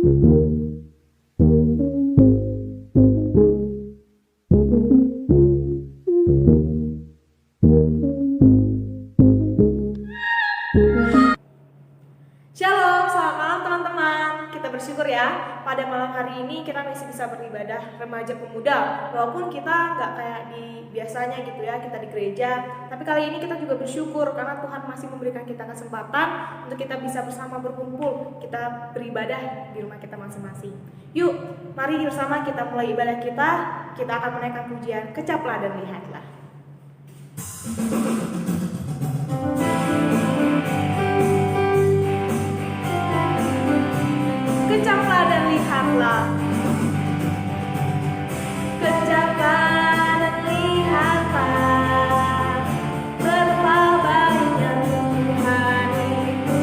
Shalom, selamat malam teman-teman. Kita bersyukur ya, pada malam hari ini kita masih bisa beribadah remaja pemuda. Walaupun kita nggak kayak di biasanya gitu ya, kita di gereja. Tapi kali ini kita juga bersyukur karena Tuhan masih memberikan kita kesempatan untuk kita bisa bersama berkumpul. Kita beribadah di rumah kita masing-masing. Yuk, mari bersama kita mulai ibadah kita. Kita akan menaikkan pujian, kecaplah dan lihatlah. Kecaplah dan lihatlah. Kecaplah dan lihatlah. Betapa baiknya Tuhan itu.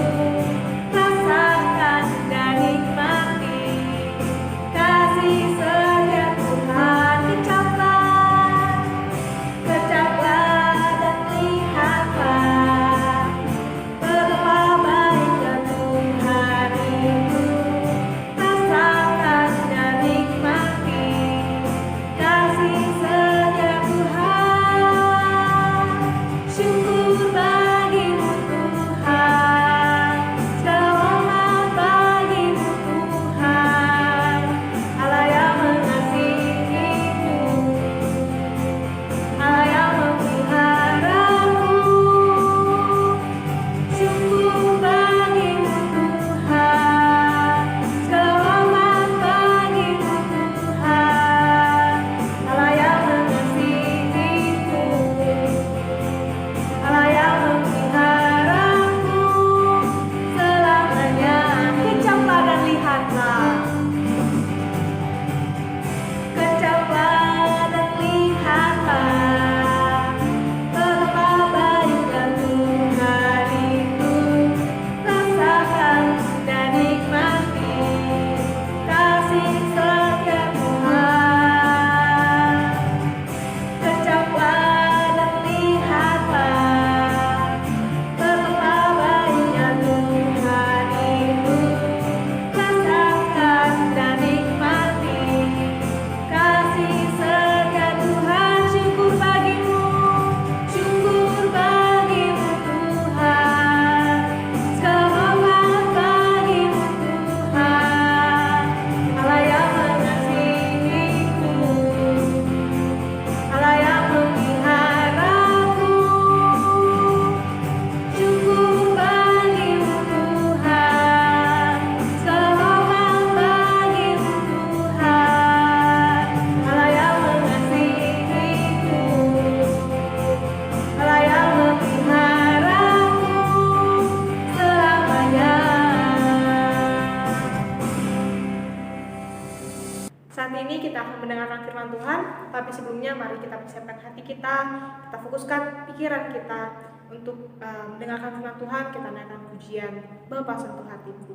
Rasakan dan nikmati kasih setia Tuhan. Kecaplah. Kecaplah dan lihatlah. Betapa baiknya Tuhan itu. Rasakan dan nikmati kasih setia Tuhan. Syukur bagimu Tuhan, selamat bagimu Tuhan, Allah yang mengasihiku, Allah yang memeliharaku. Syukur bagimu Tuhan, selamat bagimu Tuhan, Allah yang mengasihiku, Allah yang memeliharaku selamanya. Kecaplah dan lihatlah. Kecaplah dan lihatlah. Betapa baiknya Tuhan itu. Rasakan dan nikmati kasih setia Tuhan. Kecaplah dan lihatlah. Betapa baiknya Tuhan itu. Rasakan dan nikmati kasih setia Tuhan. Syukur bagimu Tuhan, selamat bagimu Tuhan, Allah yang mengasihiku, Allah yang memeliharaku. Syukur bagimu Tuhan, selamat bagimu Tuhan, Allah yang mengasihiku, Allah yang memeliharaku selamanya. Saat ini kita akan mendengarkan firman Tuhan, tapi sebelumnya mari kita persiapkan hati kita fokuskan pikiran kita untuk mendengarkan firman Tuhan. Kita naikkan pujian, Bapa sentuh hatiku.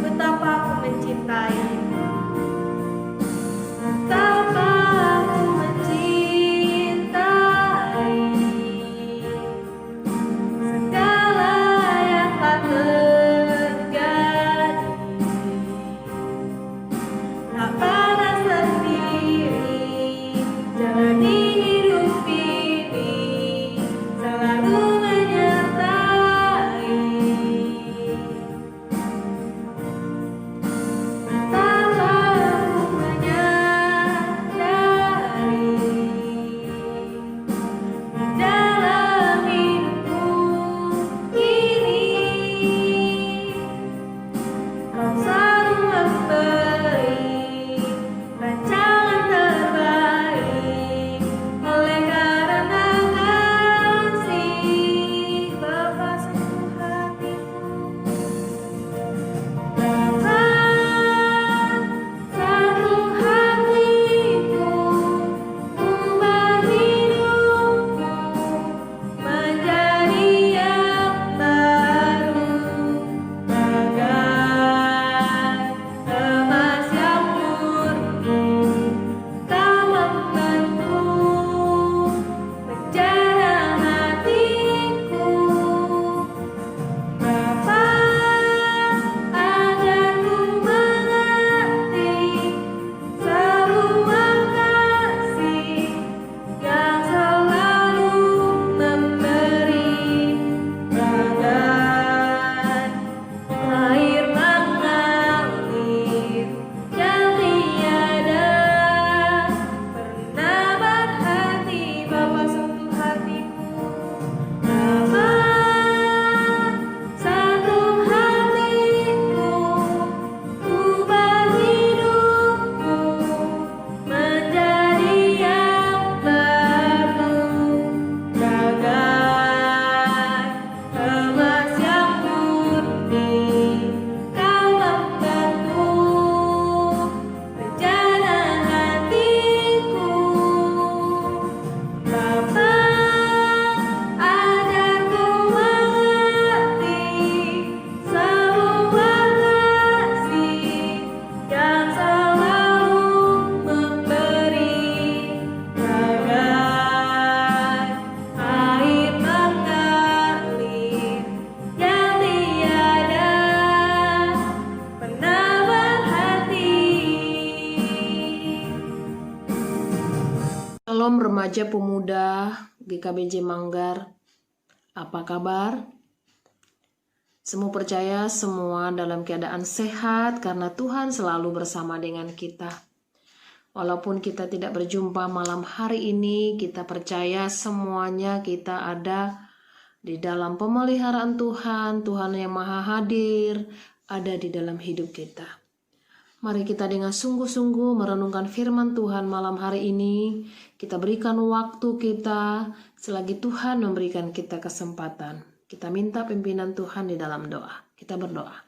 Betapa aku mencintaimu, betapa aku mencintai segala yang telah terjadi. Tak pernah sendiri, jangan remaja pemuda GKBJ Manggar, apa kabar? Semua percaya semua dalam keadaan sehat karena Tuhan selalu bersama dengan kita. Walaupun kita tidak berjumpa malam hari ini, kita percaya semuanya kita ada di dalam pemeliharaan Tuhan. Tuhan yang Maha Hadir ada di dalam hidup kita. Mari kita dengan sungguh-sungguh merenungkan firman Tuhan malam hari ini. Kita berikan waktu kita selagi Tuhan memberikan kita kesempatan. Kita minta pimpinan Tuhan di dalam doa. Kita berdoa.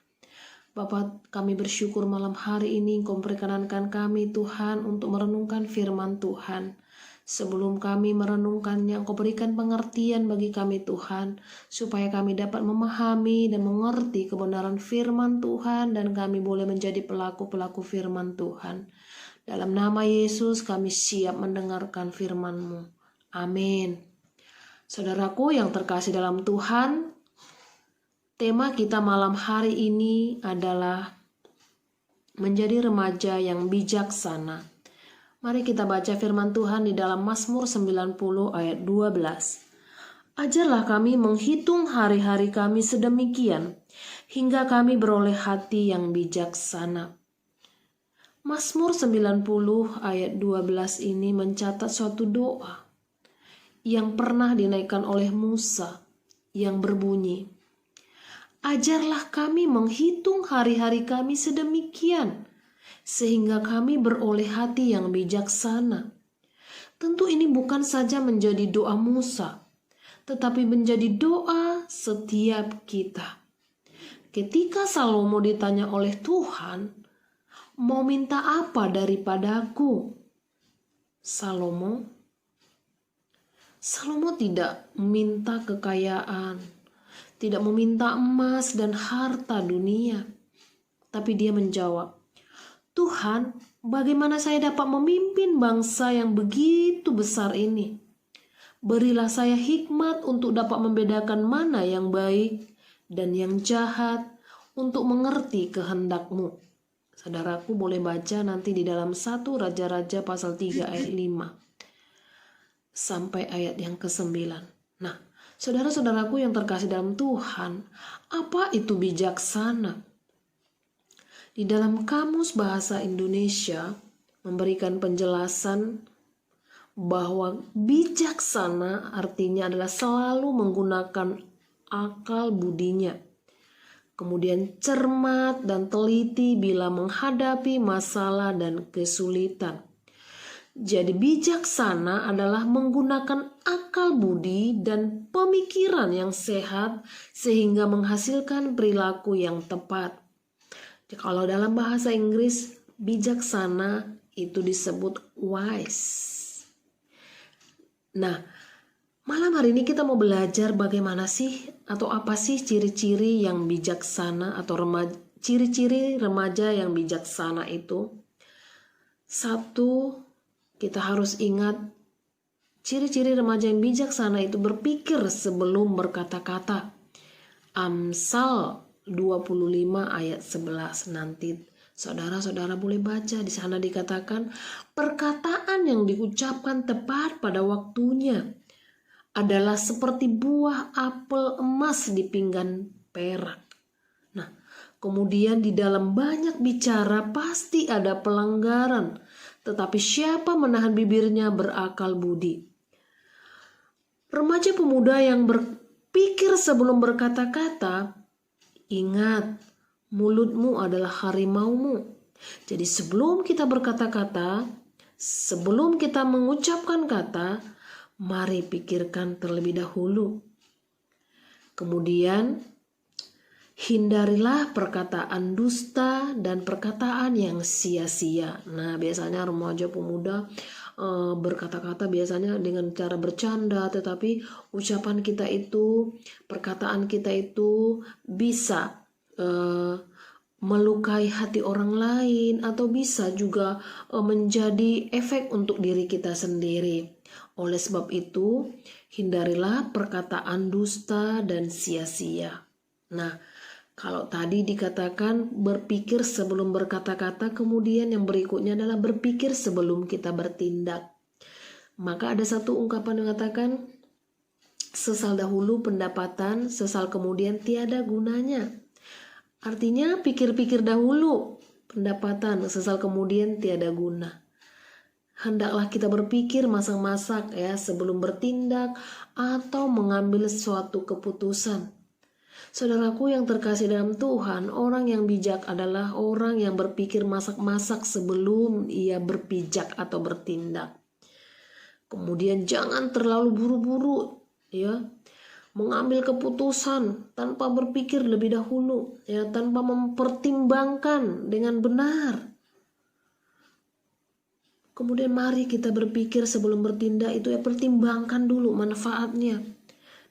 Bapa, kami bersyukur malam hari ini Engkau memperkenankan kami Tuhan untuk merenungkan firman Tuhan. Sebelum kami merenungkannya, Engkau berikan pengertian bagi kami Tuhan, supaya kami dapat memahami dan mengerti kebenaran firman Tuhan, dan kami boleh menjadi pelaku-pelaku firman Tuhan. Dalam nama Yesus kami siap mendengarkan firman-Mu. Amin. Saudaraku yang terkasih dalam Tuhan, tema kita malam hari ini adalah menjadi remaja yang bijaksana. Mari kita baca firman Tuhan di dalam Mazmur 90 ayat 12. Ajarlah kami menghitung hari-hari kami sedemikian, hingga kami beroleh hati yang bijaksana. Mazmur 90 ayat 12 ini mencatat suatu doa yang pernah dinaikkan oleh Musa yang berbunyi, ajarlah kami menghitung hari-hari kami sedemikian, sehingga kami beroleh hati yang bijaksana. Tentu ini bukan saja menjadi doa Musa, tetapi menjadi doa setiap kita. Ketika Salomo ditanya oleh Tuhan, mau minta apa daripadaku? Salomo tidak meminta kekayaan, tidak meminta emas dan harta dunia. Tapi dia menjawab, Tuhan, bagaimana saya dapat memimpin bangsa yang begitu besar ini? Berilah saya hikmat untuk dapat membedakan mana yang baik dan yang jahat, untuk mengerti kehendak-Mu. Saudaraku boleh baca nanti di dalam 1 Raja-Raja pasal 3 ayat 5 sampai ayat yang ke-9. Nah, saudara-saudaraku yang terkasih dalam Tuhan, apa itu bijaksana? Di dalam Kamus Bahasa Indonesia memberikan penjelasan bahwa bijaksana artinya adalah selalu menggunakan akal budinya. Kemudian cermat dan teliti bila menghadapi masalah dan kesulitan. Jadi bijaksana adalah menggunakan akal budi dan pemikiran yang sehat sehingga menghasilkan perilaku yang tepat. Kalau dalam bahasa Inggris, bijaksana itu disebut wise. Nah, malam hari ini kita mau belajar bagaimana sih atau apa sih ciri-ciri yang bijaksana atau ciri-ciri remaja yang bijaksana itu. Satu, kita harus ingat ciri-ciri remaja yang bijaksana itu berpikir sebelum berkata-kata. Amsal 25 ayat 11 nanti saudara-saudara boleh baca. Di sana dikatakan perkataan yang diucapkan tepat pada waktunya adalah seperti buah apel emas di pinggan perak. Nah, kemudian di dalam banyak bicara pasti ada pelanggaran, tetapi siapa menahan bibirnya berakal budi. Remaja pemuda yang berpikir sebelum berkata-kata, ingat, mulutmu adalah harimaumu. Jadi sebelum kita berkata-kata, sebelum kita mengucapkan kata, mari pikirkan terlebih dahulu. Kemudian, hindarilah perkataan dusta dan perkataan yang sia-sia. Nah, biasanya remaja pemuda berkata-kata biasanya dengan cara bercanda, tetapi ucapan kita itu, perkataan kita itu bisa melukai hati orang lain atau bisa juga menjadi efek untuk diri kita sendiri. Oleh sebab itu, hindarilah perkataan dusta dan sia-sia. Nah, kalau tadi dikatakan berpikir sebelum berkata-kata, kemudian yang berikutnya adalah berpikir sebelum kita bertindak. Maka ada satu ungkapan yang mengatakan, sesal dahulu pendapatan, sesal kemudian tiada gunanya. Artinya pikir-pikir dahulu pendapatan, sesal kemudian tiada guna. Hendaklah kita berpikir masak-masak ya sebelum bertindak atau mengambil suatu keputusan. Saudaraku yang terkasih dalam Tuhan, orang yang bijak adalah orang yang berpikir masak-masak sebelum ia berpijak atau bertindak. Kemudian jangan terlalu buru-buru ya mengambil keputusan tanpa berpikir lebih dahulu ya, tanpa mempertimbangkan dengan benar. Kemudian mari kita berpikir sebelum bertindak itu ya, pertimbangkan dulu manfaatnya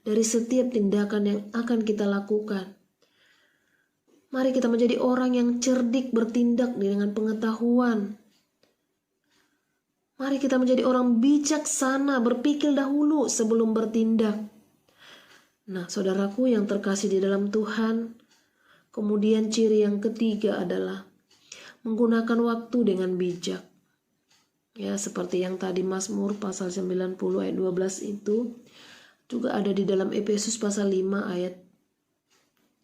dari setiap tindakan yang akan kita lakukan. Mari kita menjadi orang yang cerdik bertindak dengan pengetahuan. Mari kita menjadi orang bijaksana, berpikir dahulu sebelum bertindak. Nah, saudaraku yang terkasih di dalam Tuhan, kemudian ciri yang ketiga adalah menggunakan waktu dengan bijak. Ya, seperti yang tadi Mazmur pasal 90 ayat 12 itu juga ada di dalam Efesus pasal 5 ayat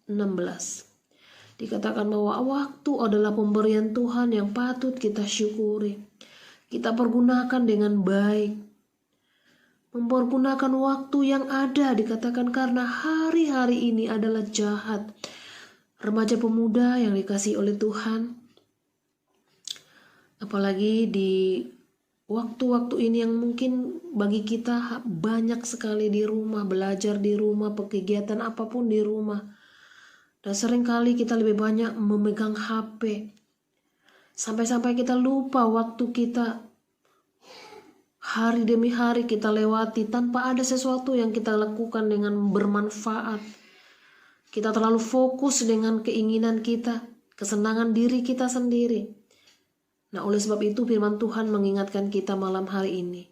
16. Dikatakan bahwa waktu adalah pemberian Tuhan yang patut kita syukuri. Kita pergunakan dengan baik. Mempergunakan waktu yang ada, dikatakan karena hari-hari ini adalah jahat. Remaja pemuda yang dikasihi oleh Tuhan, apalagi di waktu-waktu ini yang mungkin bagi kita banyak sekali di rumah, belajar di rumah, kegiatan apapun di rumah. Dan seringkali kita lebih banyak memegang HP. Sampai-sampai kita lupa waktu kita hari demi hari kita lewati tanpa ada sesuatu yang kita lakukan dengan bermanfaat. Kita terlalu fokus dengan keinginan kita, kesenangan diri kita sendiri. Nah, oleh sebab itu firman Tuhan mengingatkan kita malam hari ini,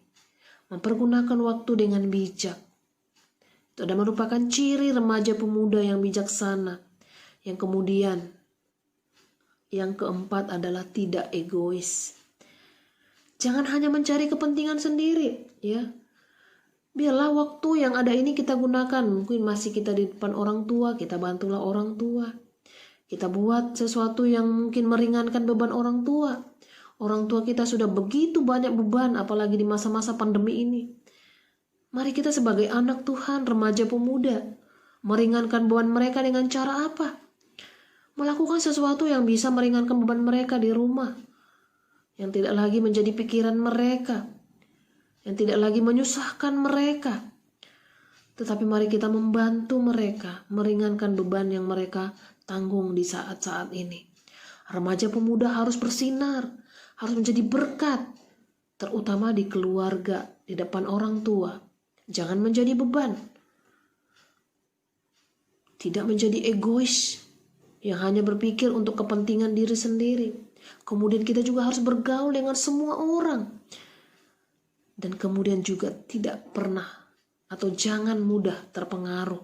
mempergunakan waktu dengan bijak. Itu adalah merupakan ciri remaja pemuda yang bijaksana. Yang kemudian, yang keempat adalah tidak egois. Jangan hanya mencari kepentingan sendiri, ya. Biarlah waktu yang ada ini kita gunakan. Mungkin masih kita di depan orang tua, kita bantulah orang tua. Kita buat sesuatu yang mungkin meringankan beban orang tua. Orang tua kita sudah begitu banyak beban, apalagi di masa-masa pandemi ini. Mari kita sebagai anak Tuhan, remaja pemuda, meringankan beban mereka dengan cara apa? Melakukan sesuatu yang bisa meringankan beban mereka di rumah. Yang tidak lagi menjadi pikiran mereka. Yang tidak lagi menyusahkan mereka. Tetapi mari kita membantu mereka, meringankan beban yang mereka tanggung di saat-saat ini. Remaja pemuda harus bersinar, harus menjadi berkat, terutama di keluarga, di depan orang tua. Jangan menjadi beban. Tidak menjadi egois, yang hanya berpikir untuk kepentingan diri sendiri. Kemudian kita juga harus bergaul dengan semua orang. Dan kemudian juga tidak pernah atau jangan mudah terpengaruh.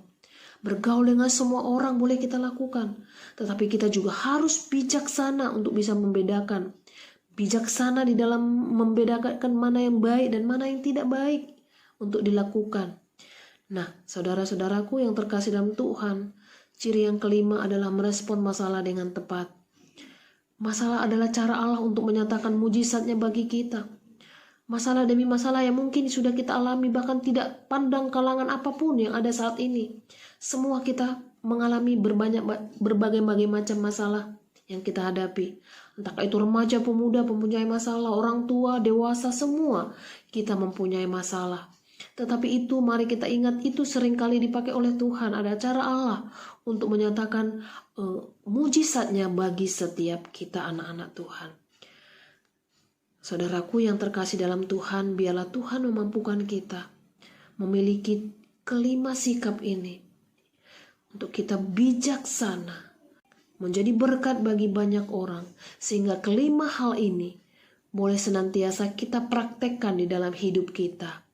Bergaul dengan semua orang boleh kita lakukan, tetapi kita juga harus bijaksana untuk bisa membedakan. Bijaksana di dalam membedakan mana yang baik dan mana yang tidak baik untuk dilakukan. Nah, saudara-saudaraku yang terkasih dalam Tuhan, ciri yang kelima adalah merespon masalah dengan tepat. Masalah adalah cara Allah untuk menyatakan mujizatnya bagi kita. Masalah demi masalah yang mungkin sudah kita alami, bahkan tidak pandang kalangan apapun yang ada saat ini. Semua kita mengalami berbagai macam masalah yang kita hadapi. Entah itu remaja, pemuda, mempunyai masalah, orang tua, dewasa, semua kita mempunyai masalah. Tetapi itu mari kita ingat, itu seringkali dipakai oleh Tuhan. Ada cara Allah untuk menyatakan mujizatnya bagi setiap kita anak-anak Tuhan. Saudaraku yang terkasih dalam Tuhan, biarlah Tuhan memampukan kita memiliki kelima sikap ini. Untuk kita bijaksana, menjadi berkat bagi banyak orang. Sehingga kelima hal ini boleh senantiasa kita praktekkan di dalam hidup kita.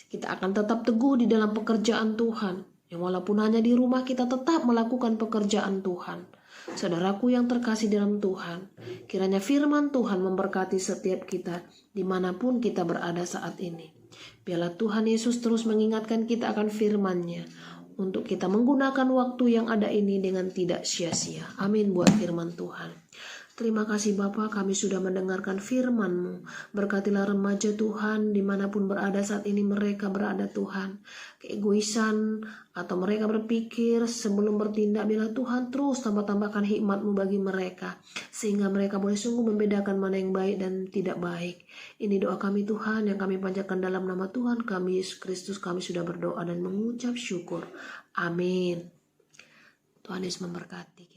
Kita akan tetap teguh di dalam pekerjaan Tuhan. Yang walaupun hanya di rumah kita tetap melakukan pekerjaan Tuhan. Saudaraku yang terkasih dalam Tuhan, kiranya firman Tuhan memberkati setiap kita dimanapun kita berada saat ini. Biarlah Tuhan Yesus terus mengingatkan kita akan firman-Nya untuk kita menggunakan waktu yang ada ini dengan tidak sia-sia. Amin buat firman Tuhan. Terima kasih Bapa, kami sudah mendengarkan firman-Mu. Berkatilah remaja Tuhan, dimanapun berada saat ini mereka berada Tuhan. Keegoisan atau mereka berpikir sebelum bertindak, bila Tuhan terus tambahkan hikmat-Mu bagi mereka. Sehingga mereka boleh sungguh membedakan mana yang baik dan tidak baik. Ini doa kami Tuhan yang kami panjatkan dalam nama Tuhan kami Yesus Kristus. Kami sudah berdoa dan mengucap syukur. Amin. Tuhan Yesus memberkati.